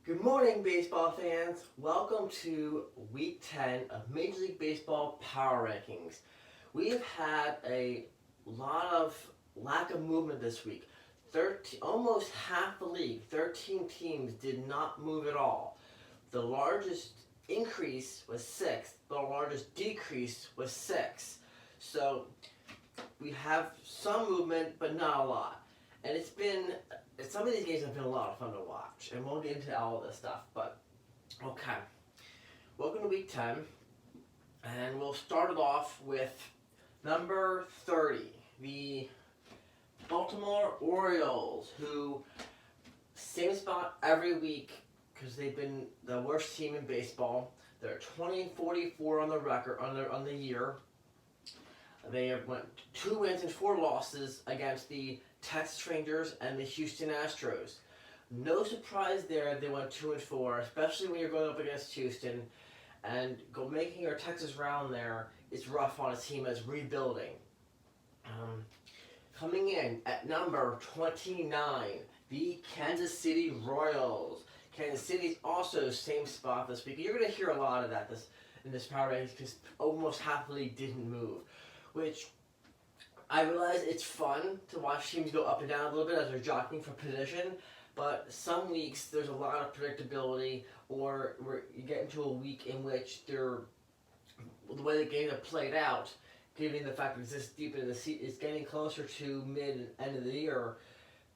Good morning, baseball fans. Welcome to Week 10 of Major League Baseball Power Rankings. We have had a lot of lack of movement this week. Almost half the league, 13 teams, did not move at all. The largest increase was 6. The largest decrease was 6. So we have some movement, but not a lot. And some of these games have been a lot of fun to watch, and we'll get into all of this stuff, but okay. Welcome to Week 10, and we'll start it off with number 30, the Baltimore Orioles, who, same spot every week, because they've been the worst team in baseball. They're 20-44 on the record, on the year. They went 2 wins and 4 losses against the Texas Rangers and the Houston Astros. No surprise there, they went 2-4, especially when you're going up against Houston, and making your Texas round there is rough on a team that's rebuilding. Coming in at number 29, the Kansas City Royals. Kansas City's also same spot this week. You're going to hear a lot of that in this power rankings because almost half the league didn't move, which I realize it's fun to watch teams go up and down a little bit as they're jockeying for position, but some weeks there's a lot of predictability, or where you get into a week in which the way the games are played out, given the fact that it's this deep in the season, it's getting closer to mid and end of the year.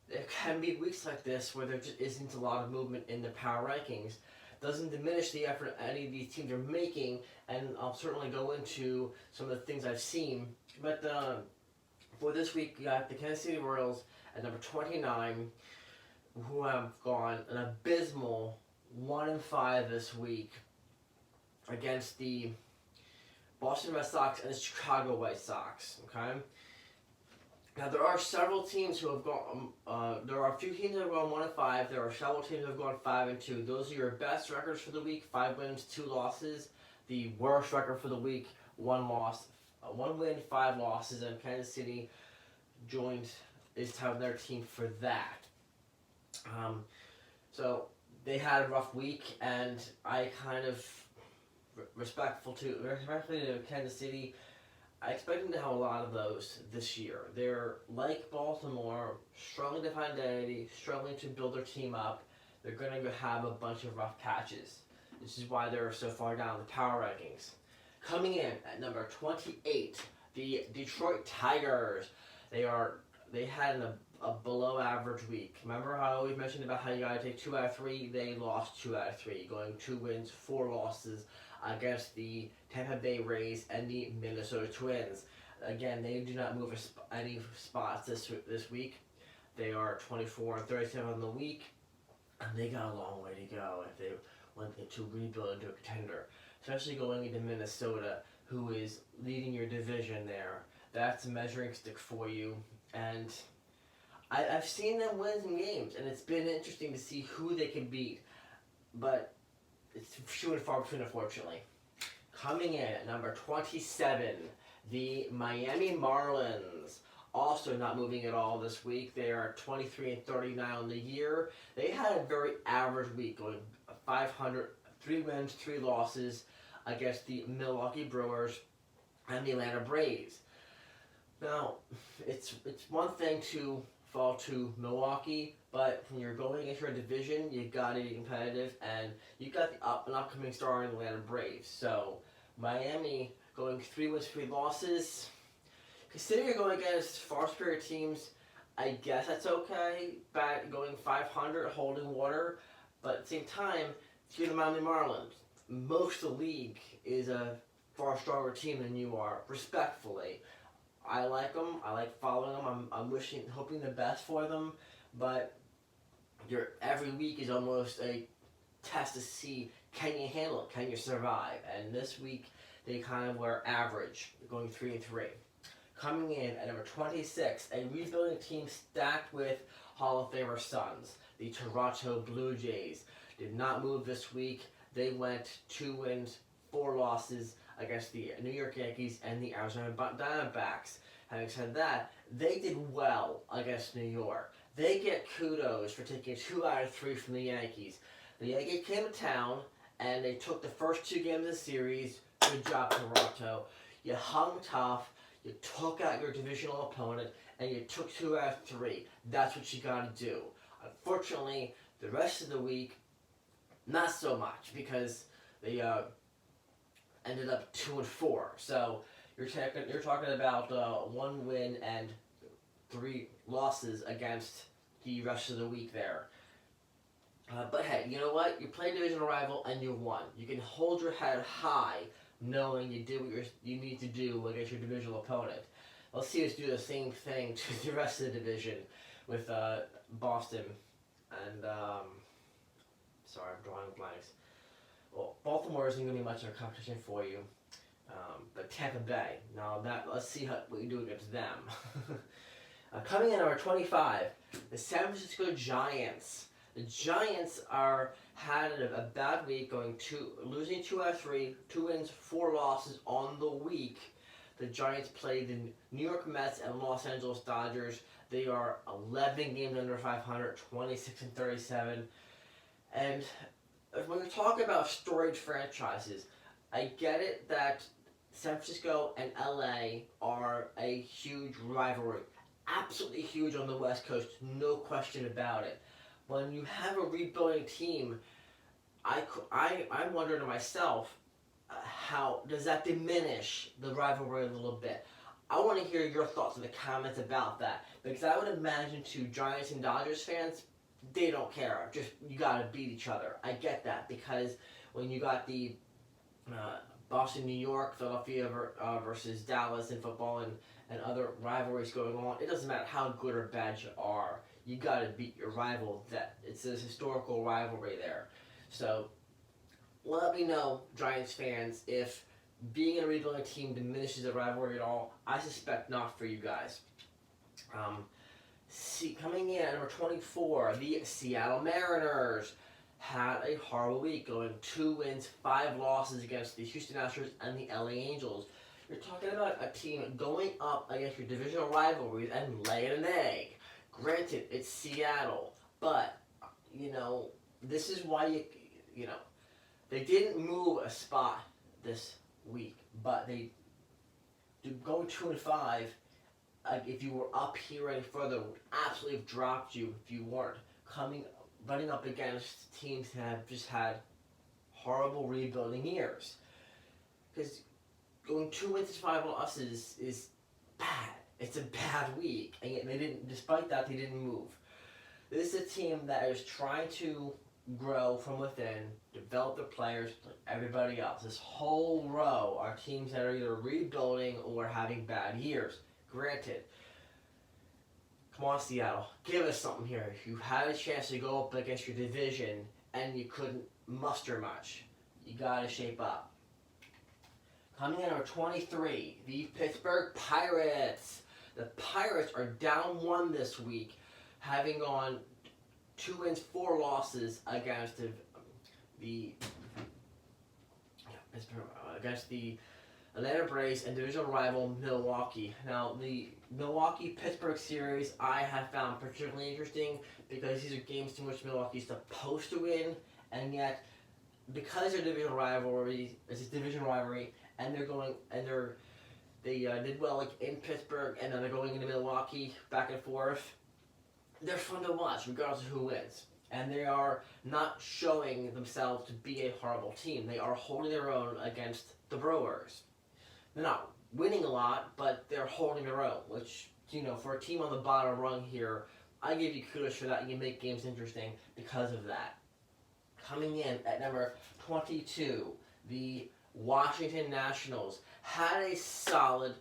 There can be weeks like this where there just isn't a lot of movement in the power rankings. Doesn't diminish the effort any of these teams are making, and I'll certainly go into some of the things I've seen. But for this week, we got the Kansas City Royals at number 29, who have gone an abysmal 1-5 this week against the Boston Red Sox and the Chicago White Sox. Okay. Now there are several teams who have gone. There are a few teams that have gone 1-5. There are several teams that have gone 5-2. Those are your best records for the week: 5 wins, 2 losses. The worst record for the week: 1 loss, 1 win, 5 losses, and Kansas City is having their team for that. So they had a rough week, and I kind of respectfully to Kansas City. I expect them to have a lot of those this year. They're like Baltimore, struggling to find identity, struggling to build their team up. They're going to have a bunch of rough patches. This is why they're so far down the power rankings. Coming in at number 28, the Detroit Tigers. They had a below average week. Remember how I always mentioned about how you got to take 2 out of 3? They lost 2 out of 3, going 2 wins, 4 losses against the Tampa Bay Rays and the Minnesota Twins. Again, they do not move any spots this week. They are 24-37 on the week, and they got a long way to go if they went to rebuild into a contender. Especially going into Minnesota, who is leading your division there. That's a measuring stick for you. And I've seen them win some games, and it's been interesting to see who they can beat. But it's few and far between, unfortunately. Coming in at number 27, the Miami Marlins. Also not moving at all this week. They are 23-39 on the year. They had a very average week, going 500, 3 wins, 3 losses against the Milwaukee Brewers and the Atlanta Braves. Now, it's one thing to fall to Milwaukee, but when you're going into a division, you got to be competitive, and you got an upcoming star in the Atlanta Braves. So Miami going 3 wins, 3 losses. Considering you're going against far superior teams, I guess that's okay. Going 500, holding water, but at the same time, if you're the Miami Marlins, most of the league is a far stronger team than you are, respectfully. I like them. I like following them. I'm hoping the best for them, but every week is almost a test to see, can you handle it? Can you survive? And this week they kind of were average, going 3-3. Coming in at number 26, a rebuilding team stacked with Hall of Famer sons. The Toronto Blue Jays did not move this week. They went 2 wins, 4 losses against the New York Yankees and the Arizona Diamondbacks. Having said that, they did well against New York. They get kudos for taking 2 out of 3 from the Yankees. The Yankees came to town, and they took the first 2 games of the series. Good job, Toronto. You hung tough. You took out your divisional opponent, and you took 2 out of 3. That's what you got to do. Unfortunately, the rest of the week, not so much, because they ended up 2-4. So you're talking about 1 win and 3 losses against the rest of the week there. But hey, you know what? You play a divisional rival and you won. You can hold your head high knowing you did what you need to do against your divisional opponent. Let's see us do the same thing to the rest of the division with Boston and, sorry, I'm drawing blanks. Well, Baltimore isn't going to be much of a competition for you, but Tampa Bay. Now, let's see what you do against them. Coming in at number 25, the San Francisco Giants. The Giants had a bad week, losing 2 out of 3, 2 wins, 4 losses on the week. The Giants played the New York Mets and Los Angeles Dodgers. They are 11 games under 500, 26-37. And when you're talking about storied franchises, I get it that San Francisco and LA are a huge rivalry. Absolutely huge on the West Coast, no question about it. When you have a rebuilding team, I wonder to myself, how does that diminish the rivalry a little bit? I want to hear your thoughts in the comments about that, because I would imagine to Giants and Dodgers fans, they don't care. Just, you gotta beat each other. I get that, because when you got the Boston, New York, Philadelphia versus Dallas in football and other rivalries going on, it doesn't matter how good or bad you are. You gotta beat your rival. It's a historical rivalry there. So let me know, Giants fans, if being in a rebuilding team diminishes the rivalry at all. I suspect not for you guys. Coming in at number 24, the Seattle Mariners had a horrible week, going 2 wins, 5 losses against the Houston Astros and the LA Angels. You're talking about a team going up against your divisional rivalries and laying an egg. Granted, it's Seattle, but, this is why they didn't move a spot this week, but they go 2-5. If you were up here any further, would absolutely have dropped you if you weren't running up against teams that have just had horrible rebuilding years. Because going 2 wins, 5 losses is bad. It's a bad week, and yet despite that, they didn't move. This is a team that is trying to grow from within, develop their players like everybody else. This whole row are teams that are either rebuilding or having bad years. Granted, come on, Seattle, give us something here. You had a chance to go up against your division and you couldn't muster much. You gotta shape up. Coming in at number 23, the Pittsburgh Pirates. The Pirates are down 1 this week, having gone 2 wins, 4 losses against the Atlanta Braves and divisional rival Milwaukee. Now, the Milwaukee-Pittsburgh series I have found particularly interesting, because these are games in which Milwaukee is supposed to win, and yet because they're divisional rivalry, it's a division rivalry, and they did well in Pittsburgh, and then they're going into Milwaukee back and forth. They're fun to watch regardless of who wins. And they are not showing themselves to be a horrible team. They are holding their own against the Brewers. They're not winning a lot, but they're holding their own, which, for a team on the bottom rung here, I give you kudos for that. You make games interesting because of that. Coming in at number 22, the Washington Nationals had a solid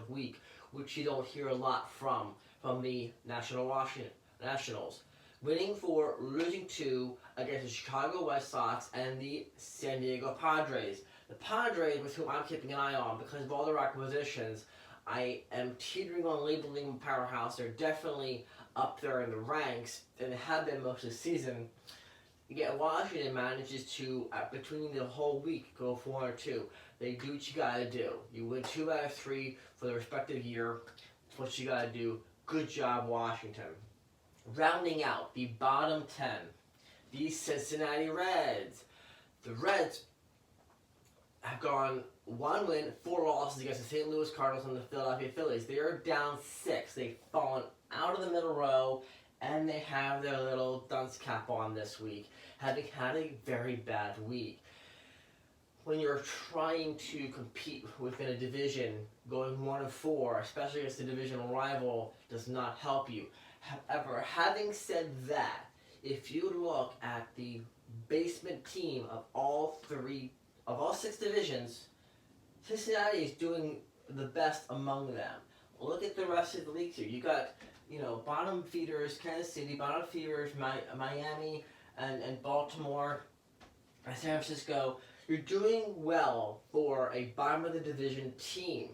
week, which you don't hear a lot from the Nationals. Losing 2 against the Chicago White Sox and the San Diego Padres. The Padres, with whom I'm keeping an eye on because of all their acquisitions, I am teetering on labeling them powerhouse. They're definitely up there in the ranks, and they have been most of the season. Yet Washington manages to, between the whole week, go 4-2. They do what you gotta do. You win 2 out of 3 for the respective year. That's what you gotta do. Good job, Washington. Rounding out the bottom 10, the Cincinnati Reds. The Reds have gone 1 win, 4 losses against the St. Louis Cardinals and the Philadelphia Phillies. They are down 6. They've fallen out of the middle row, and they have their little dunce cap on this week, having had a very bad week. When you're trying to compete within a division, going 1-4, especially against a divisional rival, does not help you. However, having said that, if you look at the basement team of all 6 divisions, Cincinnati is doing the best among them. Look at the rest of the league here. You got, bottom feeders, Kansas City, bottom feeders, Miami, and Baltimore, and San Francisco. You're doing well for a bottom of the division team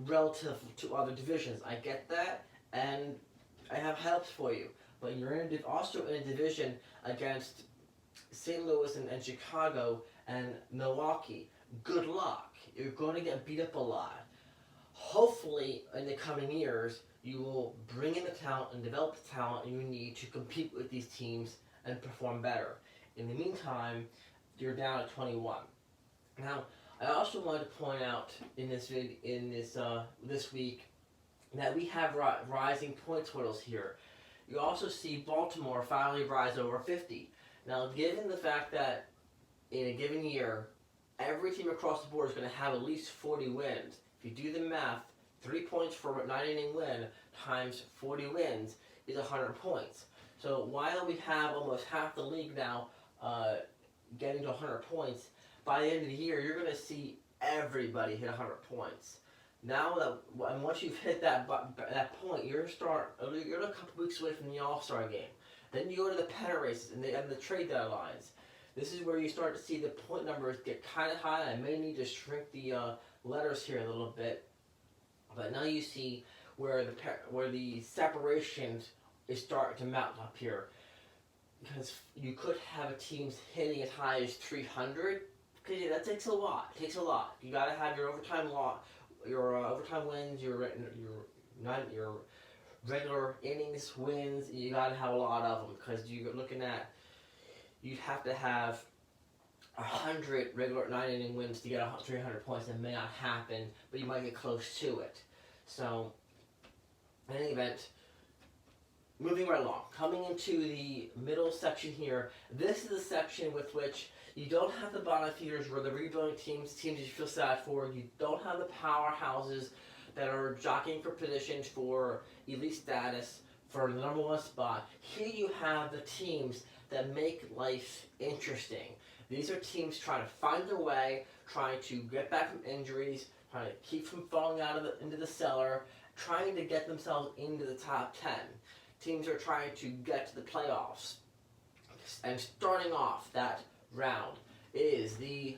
relative to other divisions. I get that, and I have helps for you. But you're also in a division against St. Louis and Chicago and Milwaukee. Good luck. You're going to get beat up a lot. Hopefully, in the coming years, you will bring in the talent and develop the talent you need to compete with these teams and perform better. In the meantime, you're down at 21. Now, I also wanted to point out this week that we have rising point totals here. You also see Baltimore finally rise over 50. Now, given the fact that in a given year, every team across the board is going to have at least 40 wins. If you do the math, 3 points for a 9-inning win times 40 wins is 100 points. So while we have almost half the league now getting to 100 points, by the end of the year, you're going to see everybody hit 100 points. Now and once you've hit that point, you're a couple weeks away from the All-Star game. Then you go to the pennant races and the trade deadlines. This is where you start to see the point numbers get kind of high. I may need to shrink the letters here a little bit, but now you see where the separations is starting to mount up here, because you could have teams hitting as high as 300. Because that takes a lot. It takes a lot. You got to have your overtime overtime wins, your regular innings wins. You got to have a lot of them, because you're looking at, you'd have to have 100 regular 9-inning wins to get 300 points. That may not happen, but you might get close to it. So, in any event, moving right along, coming into the middle section here, this is the section with which you don't have the bottom feeders where the rebuilding teams you feel sad for. You don't have the powerhouses that are jockeying for positions for elite status for the number 1 spot. Here you have the teams that make life interesting. These are teams trying to find their way, trying to get back from injuries, trying to keep from falling into the cellar, trying to get themselves into the top 10. Teams are trying to get to the playoffs. And starting off that round is the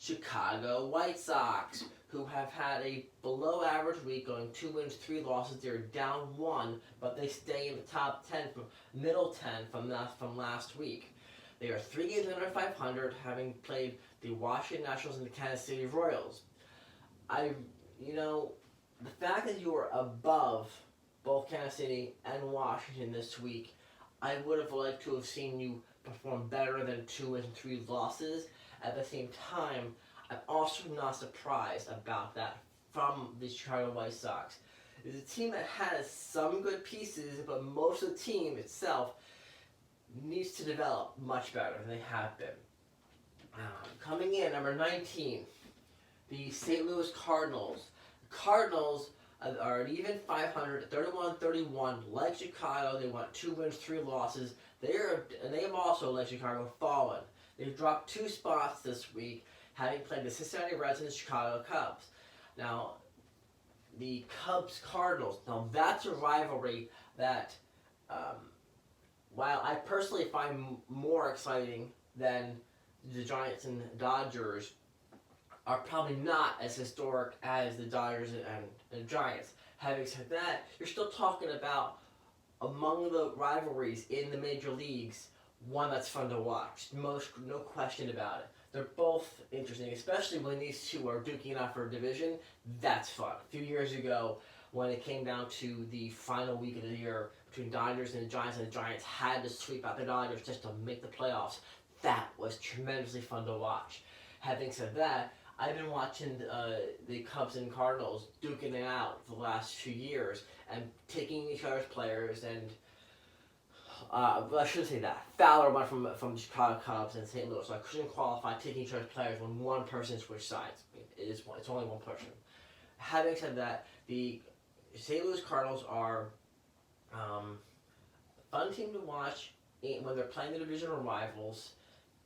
Chicago White Sox, who have had a below average week, going 2 wins, 3 losses. They're down 1, but they stay in the top 10, middle 10 from last week. They are 3 games under 500, having played the Washington Nationals and the Kansas City Royals. The fact that you are above both Kansas City and Washington this week, I would have liked to have seen you perform better than 2 wins and 3 losses. At the same time, I'm also not surprised about that from the Chicago White Sox. It's a team that has some good pieces, but most of the team itself needs to develop much better than they have been. Coming in, number 19, the St. Louis Cardinals. The Cardinals are at even 500, 31-31, like Chicago. They want 2 wins, 3 losses. They have also, like Chicago, fallen. They've dropped 2 spots this week, having played the Cincinnati Reds and the Chicago Cubs. Now, the Cubs-Cardinals, now that's a rivalry that, while I personally find more exciting than the Giants and Dodgers, are probably not as historic as the Dodgers and the Giants. Having said that, you're still talking about, among the rivalries in the major leagues, one that's fun to watch. No question about it. They're both interesting, especially when these two are duking it out for a division. That's fun. A few years ago, when it came down to the final week of the year between Dodgers and the Giants had to sweep out the Dodgers just to make the playoffs. That was tremendously fun to watch. Having said that, I've been watching the Cubs and Cardinals duking it out for the last few years and taking each other's players and I shouldn't say that. Fowler went from the Chicago Cubs and St. Louis, so I couldn't qualify taking each other's players when one person switched sides. It's only one person. Having said that, the St. Louis Cardinals are a fun team to watch when they're playing the divisional rivals,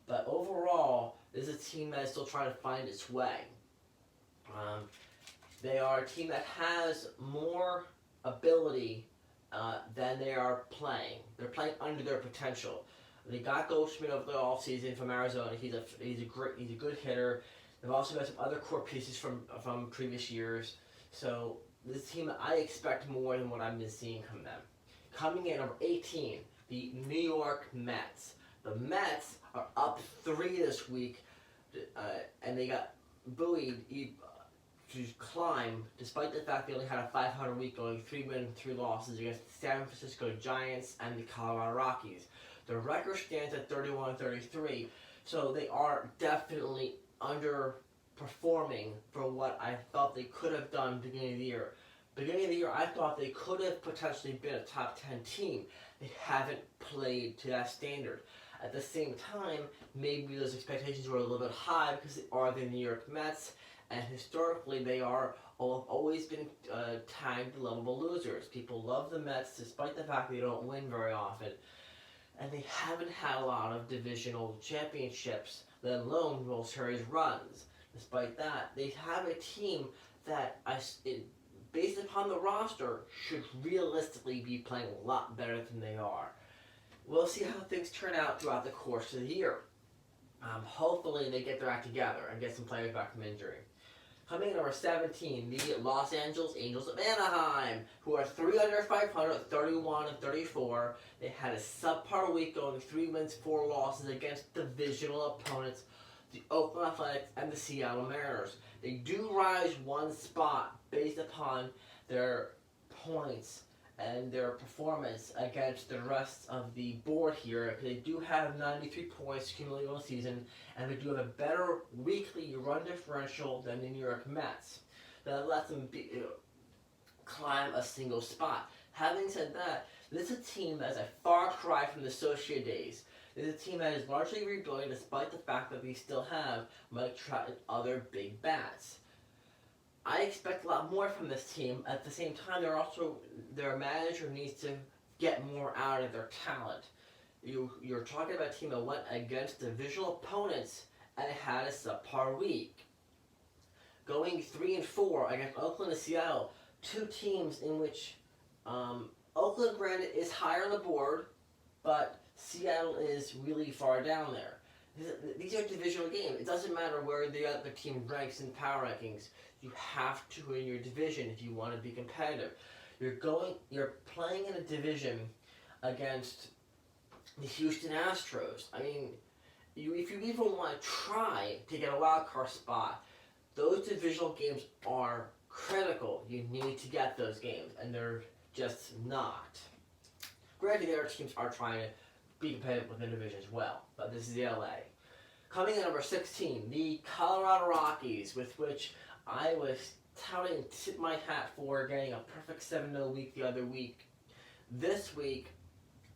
but overall, this is a team that is still trying to find its way. They are a team that has more ability than they are playing. They're playing under their potential. They got Goldschmidt over the offseason from Arizona. He's a good hitter. They've also got some other core pieces from previous years. So this team, I expect more than what I've been seeing from them. Coming in number 18, the New York Mets. The Mets are up 3 this week, and they got buoyed to climb, despite the fact they only had a 500 week, going 3 wins, 3 losses against the San Francisco Giants and the Colorado Rockies. The record stands at 31-33, so they are definitely underperforming for what I thought they could have done beginning of the year. Beginning of the year, I thought they could have potentially been a top 10 team. They haven't played to that standard. At the same time, maybe those expectations were a little bit high because they are the New York Mets, and historically they are always been tagged lovable losers. People love the Mets despite the fact they don't win very often, and they haven't had a lot of divisional championships, let alone World Series runs. Despite that, they have a team that, based upon the roster, should realistically be playing a lot better than they are. We'll see how things turn out throughout the course of the year. Hopefully they get their act together and get some players back from injury. Coming in number 17, the Los Angeles Angels of Anaheim, who are 3 under 500, 31-34. They had a subpar week, going 3 wins, 4 losses against divisional opponents, the Oakland Athletics and the Seattle Mariners. They do rise 1 spot based upon their points and their performance against the rest of the board here. They do have 93 points cumulative on the season, and they do have a better weekly run differential than the New York Mets. That lets them climb a single spot. Having said that, this is a team that is a far cry from the Associate days. This is a team that is largely rebuilding despite the fact that they still have Mike Trout and other big bats. I expect a lot more from this team. At the same time, their manager needs to get more out of their talent. You're talking about a team that went against divisional opponents and had a subpar week. Going 3-4 against Oakland and Seattle, 2 teams in which Oakland, granted, is higher on the board, but Seattle is really far down there. These are divisional games. It doesn't matter where the other team ranks in power rankings. You have to win your division if you want to be competitive. You're playing in a division against the Houston Astros. I mean, if you even want to try to get a wild card spot, those divisional games are critical. You need to get those games, and they're just not. Granted, the other teams are trying to be competitive within the division as well, but this is the LA. Coming in number 16, the Colorado Rockies, with which I was touting and tip my hat for getting a perfect 7-0 week the other week. This week,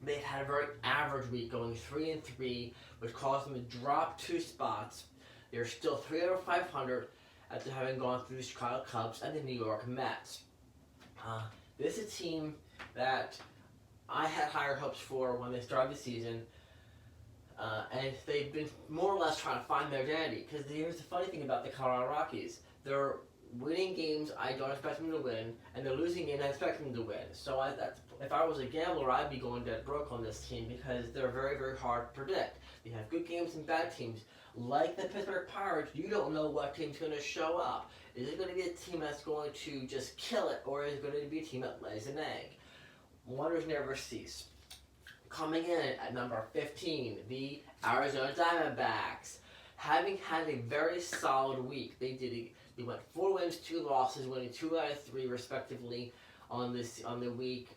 they had a very average week, going 3-3, which caused them to drop 2 spots. They're still 3 out of 500 after having gone through the Chicago Cubs and the New York Mets. This is a team that I had higher hopes for when they started the season, and they've been more or less trying to find their identity. Because here's the funny thing about the Colorado Rockies: they're winning games I don't expect them to win, and they're losing games I expect them to win. So if I was a gambler, I'd be going dead broke on this team because they're very, very hard to predict. They have good games and bad teams. Like the Pittsburgh Pirates, you don't know what team's going to show up. Is it going to be a team that's going to just kill it, or is it going to be a team that lays an egg? Wonders never cease. Coming in at number 15, the Arizona Diamondbacks. Having had a very solid week, they went 4 wins, 2 losses, winning 2 out of 3 respectively on the week.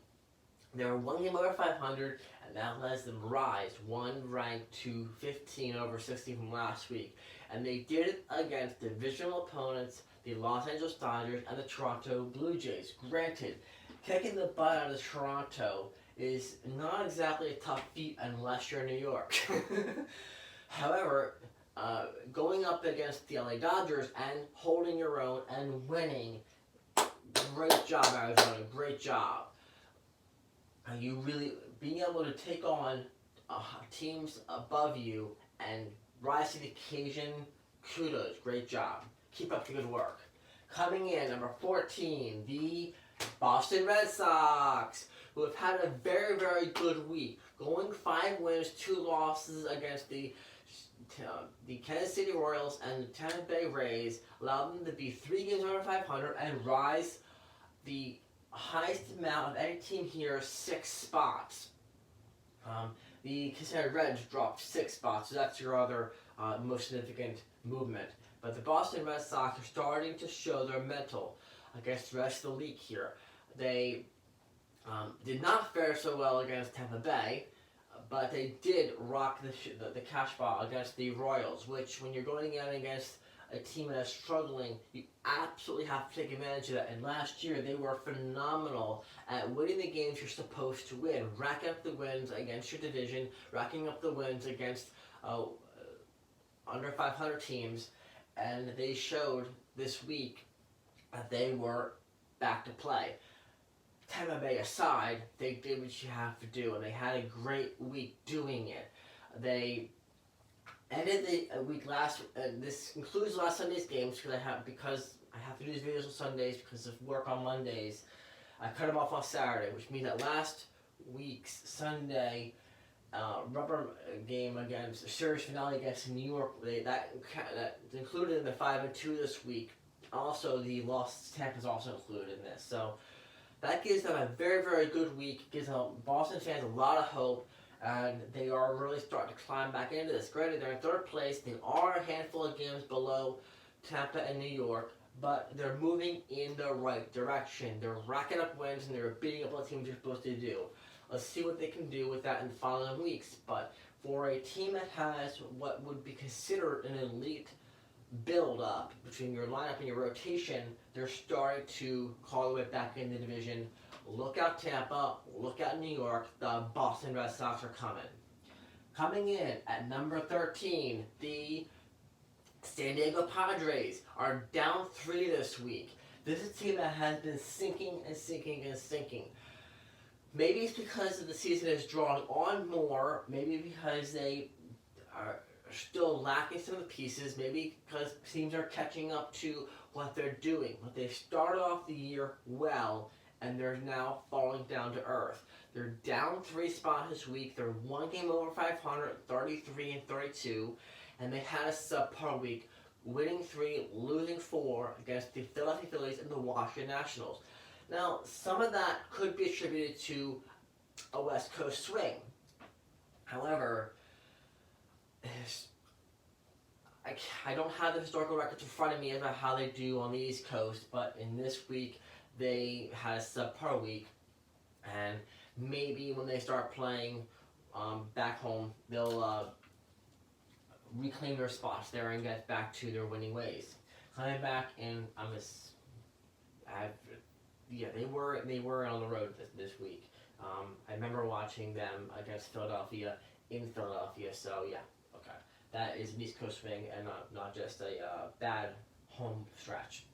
They're one game over 500, and that lets them rise one rank to 15 over 16 from last week. And they did it against divisional opponents, the Los Angeles Dodgers and the Toronto Blue Jays. Granted, kicking the butt out of Toronto is not exactly a tough feat unless you're in New York. However, going up against the LA Dodgers and holding your own and winning, great job, Arizona. Great job. You really being able to take on teams above you and rise to the occasion. Kudos, great job. Keep up the good work. Coming in, number 14, the Boston Red Sox, who have had a very, very good week, going 5 wins, 2 losses against the Kansas City Royals and the Tampa Bay Rays, allowed them to be 3 games over 500 and rise the highest amount of any team here, 6 spots. The Cincinnati Reds dropped 6 spots, so that's your other most significant movement. But the Boston Red Sox are starting to show their mettle against the rest of the league here. They did not fare so well against Tampa Bay, but they did rock the cash ball against the Royals, which when you're going out against a team that's struggling, you absolutely have to take advantage of that. And last year, they were phenomenal at winning the games you're supposed to win, racking up the wins against your division, racking up the wins against under 500 teams, and they showed this week that they were back to play. Tampa Bay aside, they did what you have to do, and they had a great week doing it. They ended the week this includes last Sunday's games because I have to do these videos on Sundays because of work on Mondays. I cut them off on Saturday, which means that last week's Sunday rubber game against the series finale against New York, that included in the 5-2 this week. Also, the loss to Tampa is also included in this. So that gives them a very, very good week. Gives Boston fans a lot of hope. And they are really starting to climb back into this. Granted, they're in 3rd place. They are a handful of games below Tampa and New York, but they're moving in the right direction. They're racking up wins, and they're beating up what teams they're supposed to do. Let's see what they can do with that in the following weeks. But for a team that has what would be considered an elite build-up between your lineup and your rotation, they're starting to call the way back in the division. Look out Tampa, look out New York, the Boston Red Sox are coming. Coming in at number 13, the San Diego Padres are down 3 this week. This is a team that has been sinking and sinking and sinking. Maybe it's because the season is drawing on more, maybe because they are still lacking some of the pieces, maybe because teams are catching up to what they're doing. But they started off the year well, and they're now falling down to earth. They're down 3 spots this week. They're 1 game over 500, 33-32, and they had a subpar week, winning 3, losing 4 against the Philadelphia Phillies and the Washington Nationals. Now, some of that could be attributed to a West Coast swing. However, I don't have the historical records in front of me about how they do on the East Coast, but in this week, they had a subpar week, and maybe when they start playing back home, they'll reclaim their spots there and get back to their winning ways. Coming back, and they were on the road this week. I remember watching them against Philadelphia in Philadelphia. So yeah, okay, that is an East Coast swing and not just a bad home stretch.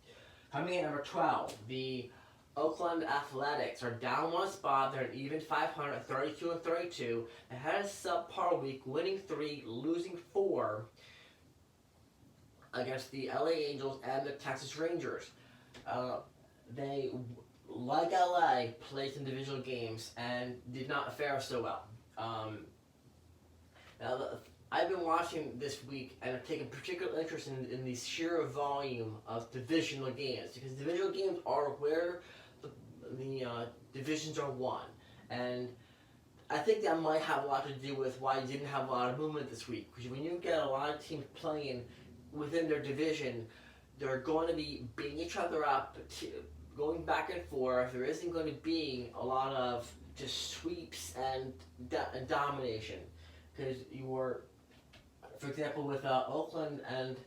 Coming in number 12, the Oakland Athletics are down 1 spot. They're an even 500, 32-32. They had a subpar week, winning 3, losing 4 against the LA Angels and the Texas Rangers. They, like LA, played some divisional games and did not fare so well. I've been watching this week and I've taken particular interest in the sheer volume of divisional games, because divisional games are where the divisions are won, and I think that might have a lot to do with why you didn't have a lot of movement this week, because when you get a lot of teams playing within their division, they're going to be beating each other up, going back and forth. There isn't going to be a lot of just sweeps and domination. Because you were, for example, with Oakland and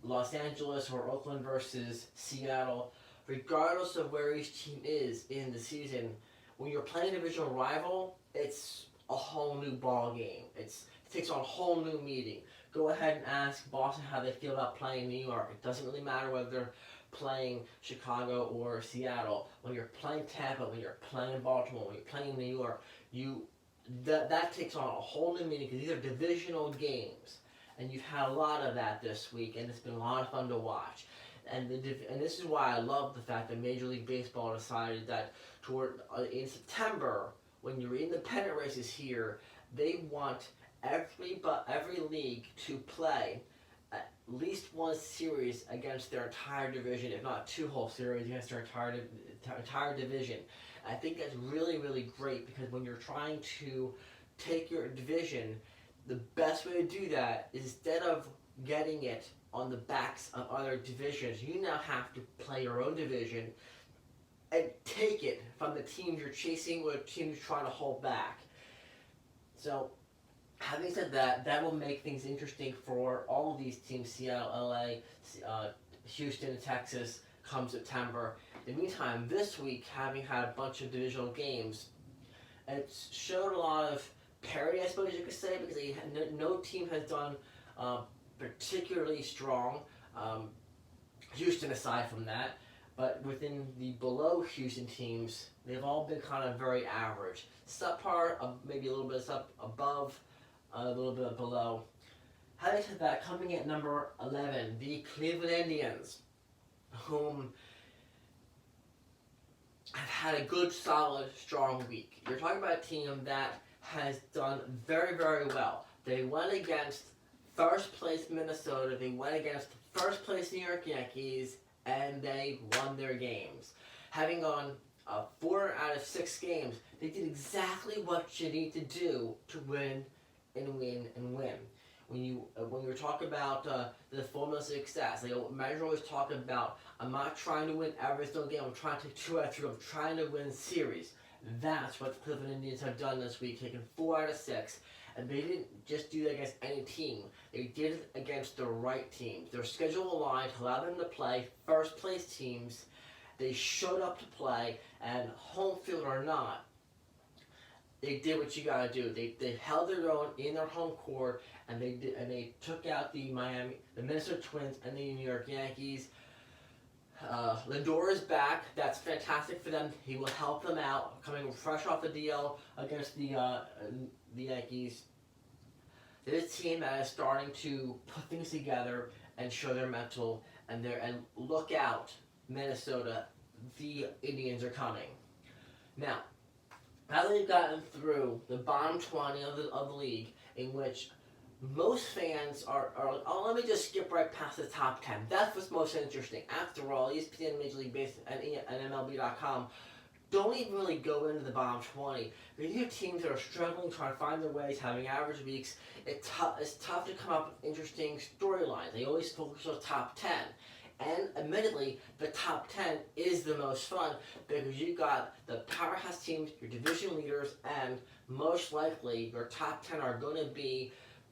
Los Angeles, or Oakland versus Seattle, regardless of where each team is in the season, when you're playing a divisional rival, it's a whole new ball game. It takes on a whole new meaning. Go ahead and ask Boston how they feel about playing New York. It doesn't really matter whether they're playing Chicago or Seattle. When you're playing Tampa, when you're playing Baltimore, when you're playing New York, that takes on a whole new meaning, because these are divisional games. And you've had a lot of that this week, and it's been a lot of fun to watch. And this is why I love the fact that Major League Baseball decided that in September, when you're in the pennant races here, they want every league to play at least one series against their entire division, if not two whole series against their entire division. And I think that's really, really great, because when you're trying to take your division, the best way to do that is, instead of getting it on the backs of other divisions, you now have to play your own division and take it from the teams you're chasing or the teams you're trying to hold back. So, having said that, that will make things interesting for all of these teams: Seattle, LA, Houston, Texas, come September. In the meantime, this week, having had a bunch of divisional games, it's showed a lot of parity, I suppose you could say, because no team has done particularly strong, Houston aside from that. But within the below Houston teams, they've all been kind of very average. Subpar, maybe a little bit above, a little bit below. Having said that, coming at number 11, the Cleveland Indians, whom have had a good, solid, strong week. You're talking about a team that has done very, very well. They went against first place Minnesota, they went against first place New York Yankees, and they won their games. Having gone 4 out of 6 games, they did exactly what you need to do to win and win and win. When you talk about the formula of success, Manager always talk about, I'm not trying to win every single game, I'm trying to take 2 out of 3, I'm trying to win series. That's what the Cleveland Indians have done this week, taking 4 out of 6. And they didn't just do that against any team. They did it against the right teams. Their schedule aligned to allow them to play first place teams. They showed up to play, and home field or not, they did what you gotta do. They held their own in their home court, and they took out the Minnesota Twins and the New York Yankees. Lindor is back. That's fantastic for them. He will help them out, coming fresh off the DL against the Yankees. This team that is starting to put things together and show their mental, and look out, Minnesota, the Indians are coming. Now that we've gotten through the bottom 20 of the league, in which most fans are let me just skip right past the top 10. That's what's most interesting. After all, ESPN, Major League Baseball, and MLB.com don't even really go into the bottom 20. These are teams that are struggling, trying to find their ways, having average weeks. It's tough to come up with interesting storylines. They always focus on the top 10. And admittedly, the top 10 is the most fun, because you got the powerhouse teams, your division leaders, and most likely your top 10 are going to be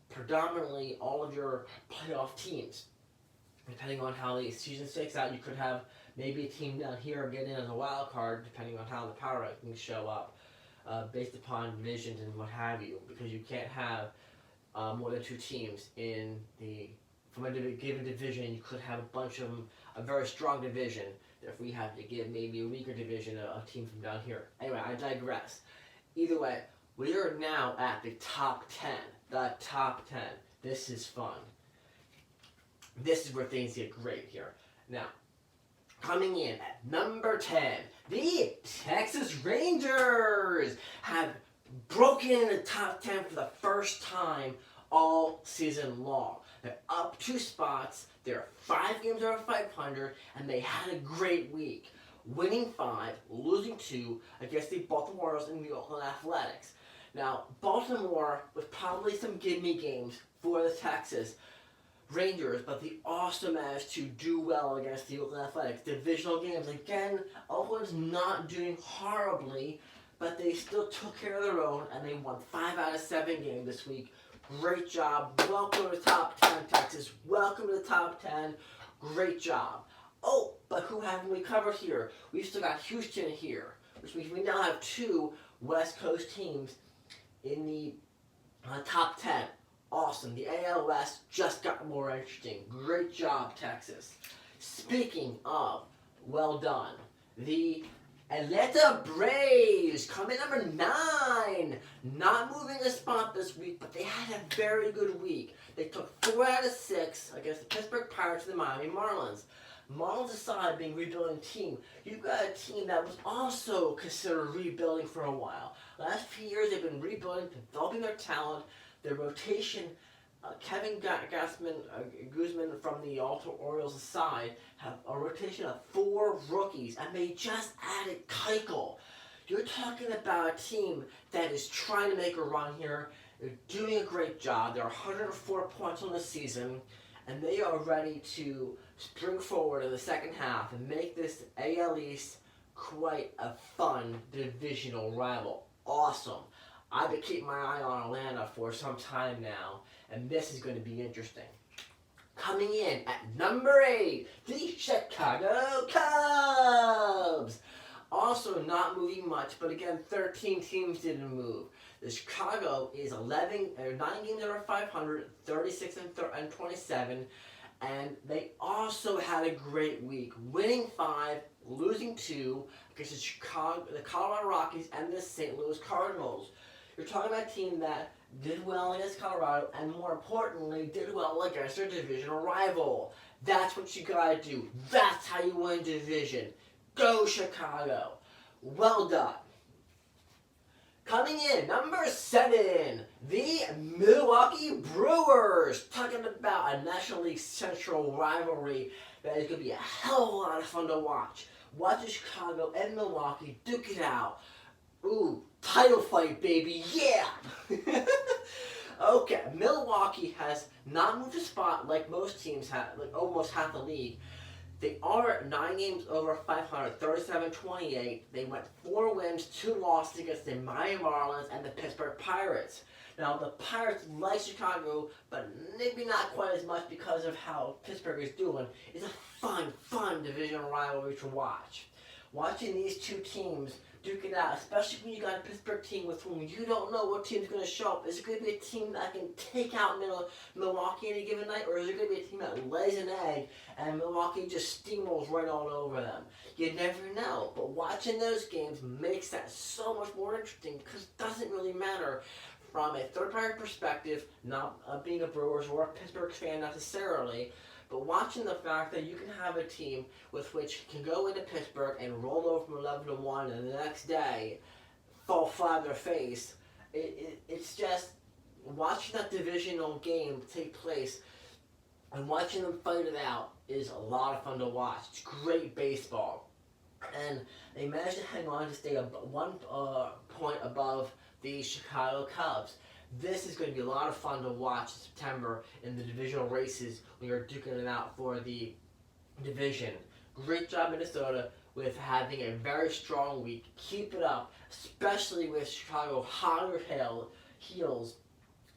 predominantly all of your playoff teams. Depending on how the season shakes out, you could have maybe a team down here get in as a wild card, depending on how the power rankings show up, based upon divisions and what have you, because you can't have more than 2 teams from a given division. You could have a bunch of them, a very strong division. If we have to give maybe a weaker division, a team from down here. Anyway, I digress. Either way, we are now at the top 10. The top 10. This is fun. This is where things get great here. Now, coming in at number 10, the Texas Rangers have broken into the top 10 for the first time all season long. They're up 2 spots, they're 5 games over 500, and they had a great week, winning 5, losing 2 against the Baltimore Orioles and the Oakland Athletics. Now, Baltimore was probably some gimme games for the Texas Rangers, but they also managed to do well against the Oakland Athletics. Divisional games. Again, Oakland's not doing horribly, but they still took care of their own, and they won 5 out of 7 games this week. Great job. Welcome to the top 10, Texas. Welcome to the top 10. Great job. Oh, but who haven't we covered here? We've still got Houston here, which means we now have 2 West Coast teams in the top 10. Awesome. The AL West just got more interesting. Great job, Texas. Speaking of, well done. The Atlanta Braves come in number 9. Not moving a spot this week, but they had a very good week. They took 4 out of 6 against the Pittsburgh Pirates and the Miami Marlins. Marlins aside being a rebuilding team, you've got a team that was also considered rebuilding for a while. Last few years they've been rebuilding, developing their talent, their rotation. Kevin Guzman from the Orioles aside have a rotation of 4 rookies, and they just added Keuchel. You're talking about a team that is trying to make a run here. They're doing a great job. They're 104 points on the season, and they are ready to spring forward in the second half and make this AL East quite a fun divisional rival. Awesome. I've been keeping my eye on Atlanta for some time now, and this is going to be interesting. Coming in at number 8, the Chicago Cubs. Also not moving much, but again, 13 teams didn't move. The Chicago is 9 games over 500, 36 and 27, and they also had a great week, winning 5, losing 2 against the Colorado Rockies and the St. Louis Cardinals. You're talking about a team that did well against Colorado, and more importantly, did well against their divisional rival. That's what you gotta do. That's how you win division. Go Chicago. Well done. Coming in, number 7, the Milwaukee Brewers. Talking about a National League Central rivalry that is going to be a hell of a lot of fun to watch. Watch Chicago and Milwaukee duke it out. Ooh, title fight, baby, yeah! Okay, Milwaukee has not moved a spot like most teams have, like almost half the league. They are 9 games over 500, 37-28. They went 4 wins, 2 losses against the Miami Marlins and the Pittsburgh Pirates. Now, the Pirates, like Chicago, but maybe not quite as much because of how Pittsburgh is doing, is a fun divisional rivalry to watch. Watching these 2 teams duke it out, especially when you got a Pittsburgh team with whom you don't know what team's going to show up. Is it going to be a team that can take out Milwaukee in a given night, or is it going to be a team that lays an egg and Milwaukee just steamrolls right all over them? You never know, but watching those games makes that so much more interesting because it doesn't really matter from a third-party perspective, not being a Brewers or a Pittsburgh fan necessarily, but watching the fact that you can have a team with which can go into Pittsburgh and roll over from 11-1 and the next day fall flat on their face, it's just watching that divisional game take place and watching them fight it out is a lot of fun to watch. It's great baseball. And they managed to hang on to stay 1 point above the Chicago Cubs. This is going to be a lot of fun to watch in September in the divisional races when you're duking it out for the division. Great job, Minnesota, with having a very strong week. Keep it up, especially with Chicago hot on your heels.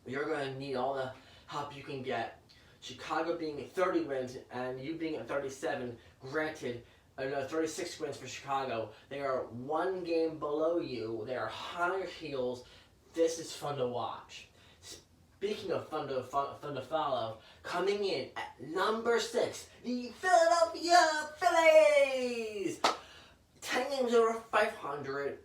You're going to need all the help you can get. Chicago being at 30 wins and you being at 37, granted, 36 wins for Chicago. They are 1 game below you. They are hot on your heels. This is fun to watch. Speaking of fun to follow, coming in at number 6, the Philadelphia Phillies. 10 games over 500,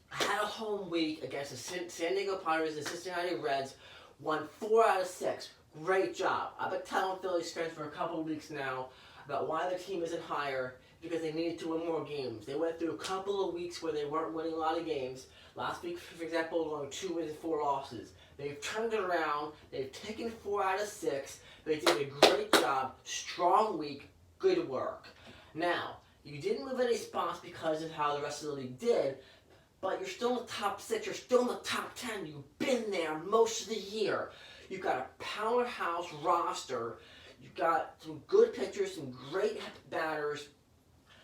had a home week against the San Diego Padres and Cincinnati Reds, won 4 out of 6. Great job. I've been telling Phillies fans for a couple of weeks now about why their team isn't higher, because they needed to win more games. They went through a couple of weeks where they weren't winning a lot of games. Last week, for example, only 2 wins and 4 losses. They've turned it around. They've taken 4 out of 6. They did a great job. Strong week. Good work. Now, you didn't move any spots because of how the rest of the league did, but you're still in the top 6. You're still in the top 10. You've been there most of the year. You've got a powerhouse roster. You've got some good pitchers, some great batters.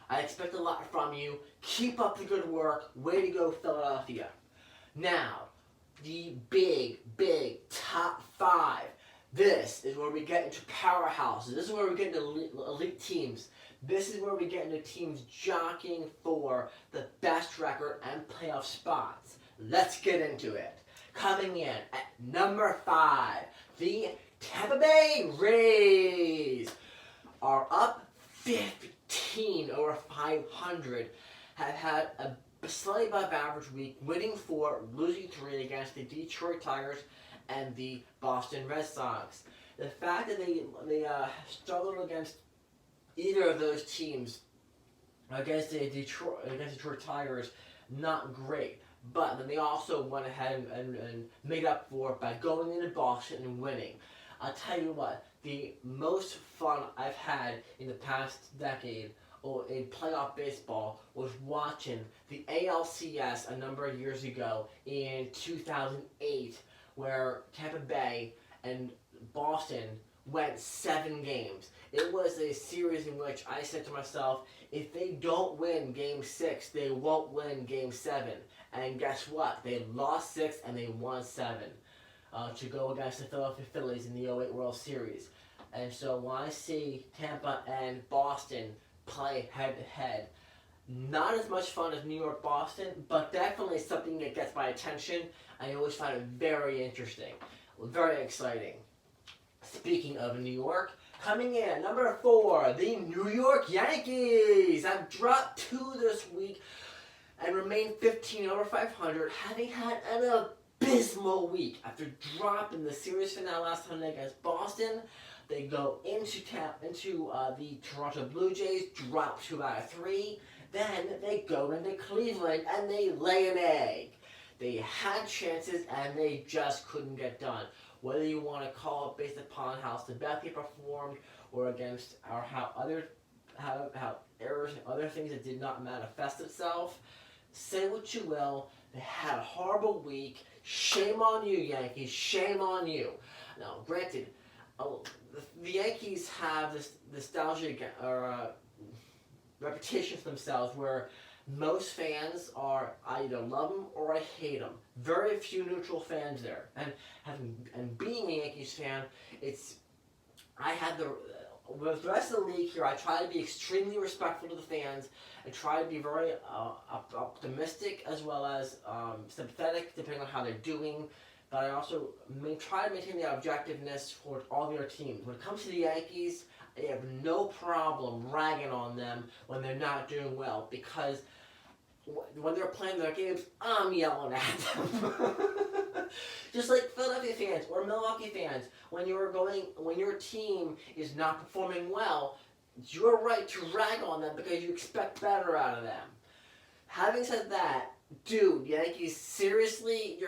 I expect a lot from you. Keep up the good work. Way to go, Philadelphia. Now, the big top 5. This is where we get into powerhouses. This is where we get into elite teams. This is where we get into teams jockeying for the best record and playoff spots. Let's get into it. Coming in at number 5, the Tampa Bay Rays are up 15 over 500. Have had a slightly above average week, winning 4, losing 3 against the Detroit Tigers and the Boston Red Sox. The fact that they struggled against either of those teams, against the Detroit Tigers, not great. But then they also went ahead and made up for it by going into Boston and winning. I'll tell you what, the most fun I've had in the past decade in playoff baseball was watching the ALCS a number of years ago in 2008, where Tampa Bay and Boston went 7 games. It was a series in which I said to myself, if they don't win Game 6, they won't win Game 7. And guess what? They lost 6 and they won 7 to go against the Philadelphia Phillies in the '08 World Series. And so when I see Tampa and Boston play head-to-head, not as much fun as New York-Boston, but definitely something that gets my attention. I always find it very interesting, very exciting. Speaking of New York, coming in at number 4, the New York Yankees have dropped 2 this week and remain 15 over 500, having had an abysmal week. After dropping the series finale last Sunday against Boston, they go into the Toronto Blue Jays, drop 2 out of 3. Then they go into Cleveland and they lay an egg. They had chances and they just couldn't get done. Whether you want to call it based upon how Sabathia performed or against how errors and other things that did not manifest itself, say what you will, they had a horrible week. Shame on you, Yankees. Shame on you. Now, granted, the Yankees have this nostalgic reputation for themselves where most fans are, I either love them or I hate them. Very few neutral fans there. And being a Yankees fan, with the rest of the league here, I try to be extremely respectful to the fans and try to be very optimistic as well as sympathetic, depending on how they're doing. But I also try to maintain the objectiveness for all the other teams. When it comes to the Yankees, I have no problem ragging on them when they're not doing well, because when they're playing their games, I'm yelling at them. Just like Philadelphia fans or Milwaukee fans, when your team is not performing well, you're right to rag on them because you expect better out of them. Having said that, dude, Yankees, seriously,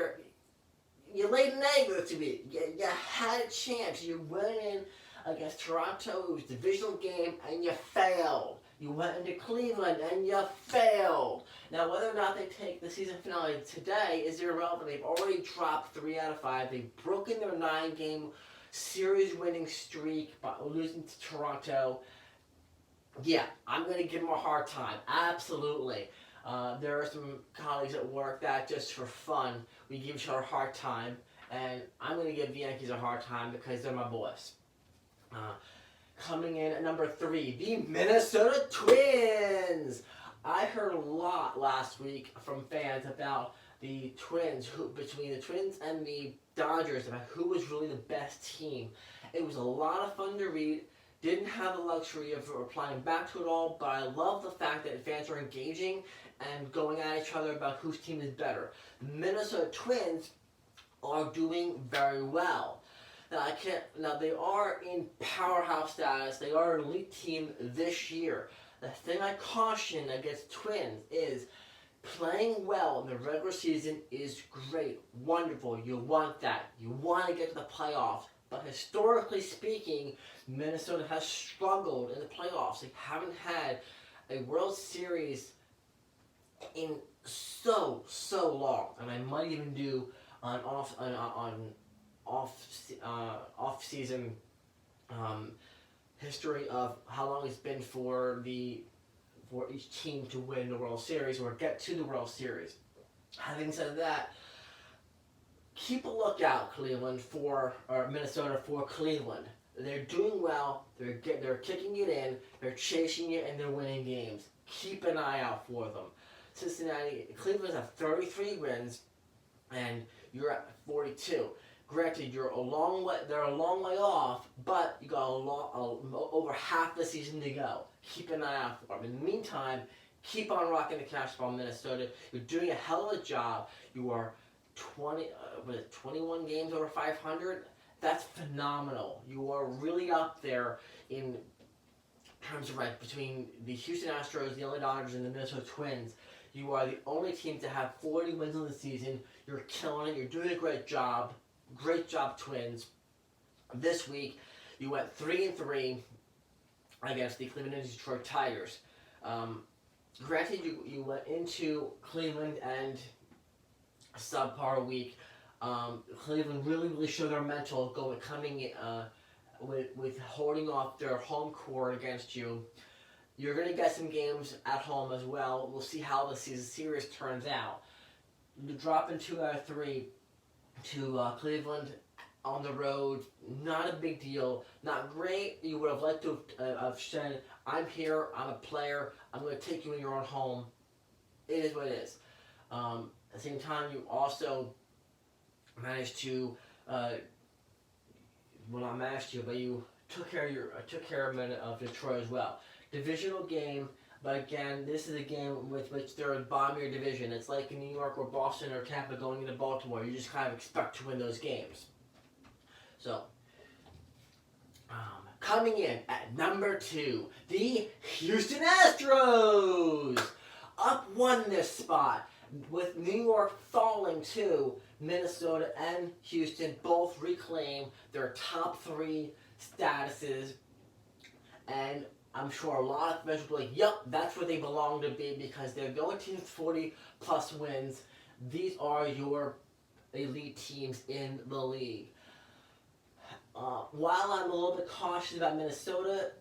you laid an egg this week. You had a chance. You went in against Toronto, it was a divisional game, and you failed. You went into Cleveland, and you failed. Now, whether or not they take the season finale today is irrelevant. They've already dropped 3 out of 5. They've broken their 9-game series-winning streak by losing to Toronto. Yeah, I'm going to give them a hard time. Absolutely. There are some colleagues at work that just for fun, we give each other a hard time. And I'm going to give the Yankees a hard time because they're my boys. Coming in at number 3, the Minnesota Twins. I heard a lot last week from fans about the Twins, between the Twins and the Dodgers, about who was really the best team. It was a lot of fun to read. Didn't have the luxury of replying back to it all, but I love the fact that fans are engaging and going at each other about whose team is better. The Minnesota Twins are doing very well. Now they are in powerhouse status. They are an elite team this year. The thing I caution against Twins is playing well in the regular season is great, wonderful. You want that. You want to get to the playoffs. But historically speaking, Minnesota has struggled in the playoffs. They haven't had a World Series in so long. And I might even do an off-season history of how long it's been for the for each team to win the World Series or get to the World Series. Having said that, keep a lookout, Cleveland, or Minnesota for Cleveland. They're doing well. They're kicking it in. They're chasing it, and they're winning games. Keep an eye out for them. Cleveland has 33 wins, and you're at 42. Granted, they're a long way off, but you got over half the season to go. Keep an eye out for them. In the meantime, keep on rocking the cash ball, Minnesota. You're doing a hell of a job. You are 21 games over 500. That's phenomenal. You are really up there in terms of between the Houston Astros, the LA Dodgers, and the Minnesota Twins. You are the only team to have 40 wins in the season. You're killing it. You're doing a great job. Great job, Twins. This week, you went 3-3 against the Cleveland and Detroit Tigers. Granted, you went into Cleveland and a subpar week. Cleveland really showed their mental coming with holding off their home court against you. You're going to get some games at home as well. We'll see how the series turns out. You drop in 2 out of 3 to Cleveland on the road. Not a big deal. Not great. You would have liked to have said, I'm here, I'm a player, I'm going to take you in your own home. It is what it is. At the same time, you also managed to, not managed to, but you took care of Detroit as well. Divisional game, but again, this is a game with which they're in bottom of your division. It's like in New York or Boston or Tampa going into Baltimore. You just kind of expect to win those games. So, coming in at number 2, the Houston Astros up 1 this spot, with New York falling to Minnesota and Houston both reclaim their top 3 statuses, and I'm sure a lot of fans will be like, yep, that's where they belong to be because they're going to 40 plus wins. These are your elite teams in the league. While I'm a little bit cautious about Minnesota,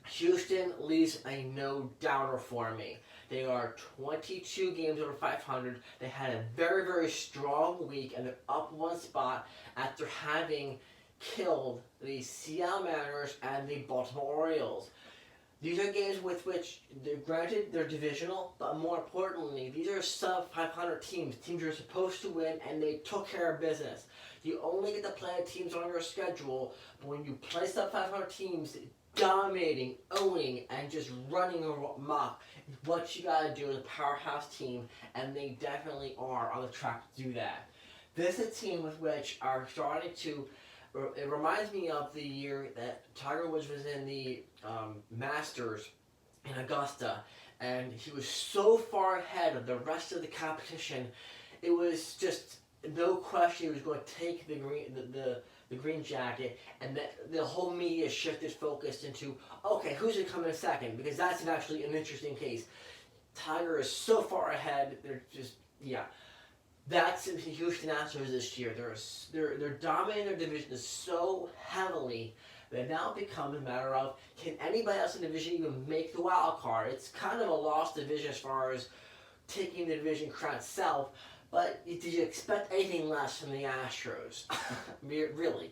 Houston leaves a no-doubter for me. They are 22 games over 500. They had a very strong week, and they're up 1 spot after having killed the Seattle Mariners and the Baltimore Orioles. These are games with which, granted, they're divisional, but more importantly, these are sub-500 teams. Teams you're supposed to win, and they took care of business. You only get to play teams on your schedule, but when you play sub-500 teams, dominating, owning, and just running amok is what you gotta do as a powerhouse team, and they definitely are on the track to do that. This is a team with which are starting to. It reminds me of the year that Tiger Woods was in the Masters in Augusta, and he was so far ahead of the rest of the competition. It was just no question he was going to take the green jacket, and the whole media shifted focus into, okay, who's going to come in second? Because that's actually an interesting case. Tiger is so far ahead. They're just That's the Houston Astros this year. They're dominating their division so heavily that it now becomes a matter of, can anybody else in the division even make the wild card? It's kind of a lost division as far as taking the division crown itself, but did you expect anything less from the Astros? Really.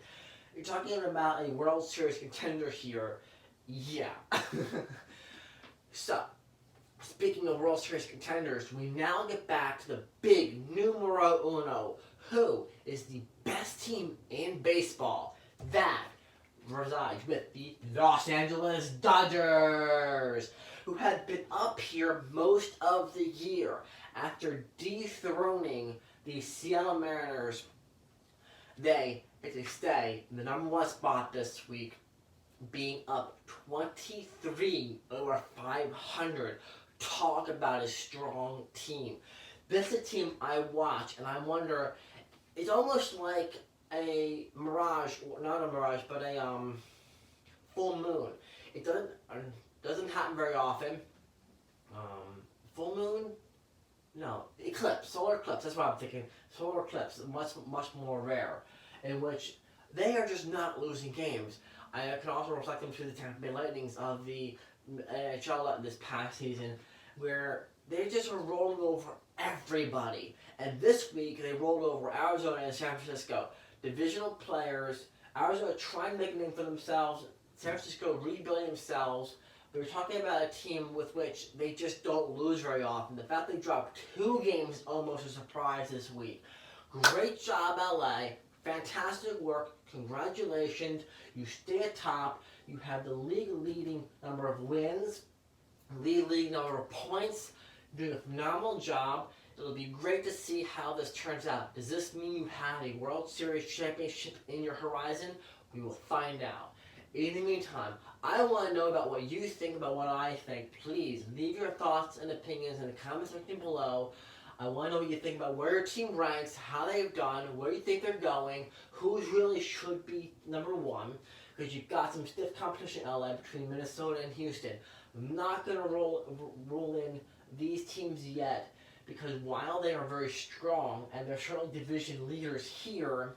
You're talking about a World Series contender here. Yeah. So, speaking of World Series contenders, we now get back to the big numero uno. Who is the best team in baseball? That resides with the Los Angeles Dodgers, who had been up here most of the year after dethroning the Seattle Mariners. They get to stay in the number 1 spot this week, being up 23 over 500. Talk about a strong team. This is a team I watch and I wonder, it's almost like a mirage, not a mirage, but a full moon. It doesn't happen very often. Full moon? No, eclipse, solar eclipse, that's what I'm thinking. Solar eclipse, much more rare, in which they are just not losing games. I can also reflect them to the Tampa Bay Lightnings of the NHL this past season, where they just were rolling over everybody. And this week they rolled over Arizona and San Francisco, divisional players. Arizona trying to make a name for themselves. San Francisco rebuilding themselves. But we're talking about a team with which they just don't lose very often. The fact they dropped 2 games is almost a surprise this week. Great job, LA. Fantastic work. Congratulations. You stay atop. You have the league leading number of wins, league leading number of points. You're doing a phenomenal job. It'll be great to see how this turns out. Does this mean you have a World Series championship in your horizon? We will find out. In the meantime, I want to know about what you think about what I think. Please leave your thoughts and opinions in the comment section below. I want to know what you think about where your team ranks, how they've done, where you think they're going, who really should be number 1. Because you've got some stiff competition in LA between Minnesota and Houston. I'm not going to rule in these teams yet, because while they are very strong and they're certainly division leaders here,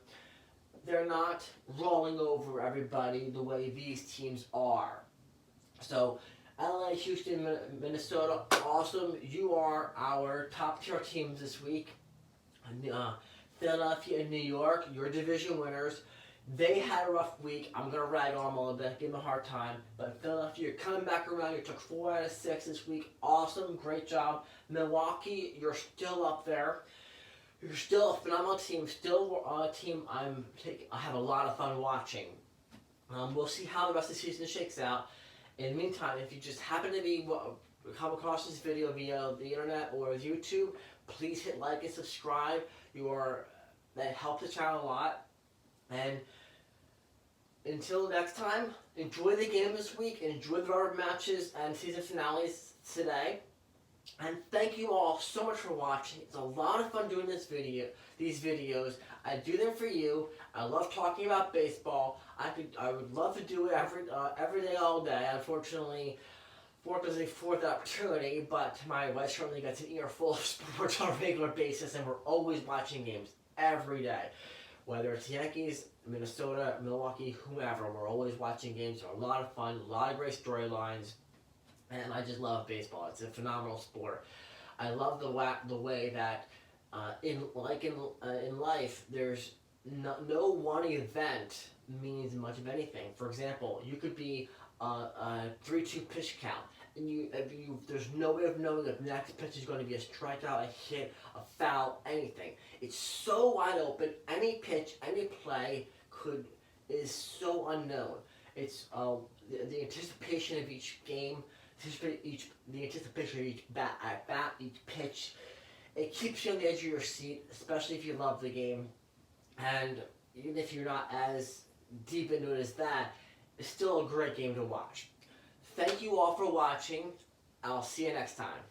they're not rolling over everybody the way these teams are. So, LA, Houston, Minnesota, awesome. You are our top tier teams this week. Philadelphia and New York, your division winners. They had a rough week. I'm going to rag on them a little bit, give them a hard time. But Philadelphia, you're coming back around. You took 4 out of 6 this week. Awesome. Great job. Milwaukee, you're still up there. You're still a phenomenal team. Still a team I have a lot of fun watching. We'll see how the rest of the season shakes out. In the meantime, if you just happen to come across this video via the internet or YouTube, please hit like and subscribe. That helps the channel a lot. And until next time, enjoy the game this week, enjoy the rubber matches and season finales today. And thank you all so much for watching. It's a lot of fun doing these videos. I do them for you. I love talking about baseball. I would love to do it every day, all day. Unfortunately, work doesn't afford that opportunity, but my wife certainly gets an earful of sports on a regular basis, and we're always watching games every day. Whether it's Yankees, Minnesota, Milwaukee, whomever, we're always watching games. They're a lot of fun, a lot of great storylines, and I just love baseball. It's a phenomenal sport. I love the way that in life, there's no one event means much of anything. For example, you could be a 3-2 pitch count, and there's no way of knowing if the next pitch is going to be a strikeout, a hit, a foul, anything. It's so wide open. Any pitch, any play is so unknown. It's the anticipation of each game, the anticipation of each bat, each pitch. It keeps you on the edge of your seat, especially if you love the game. And even if you're not as deep into it as that, it's still a great game to watch. Thank you all for watching. I'll see you next time.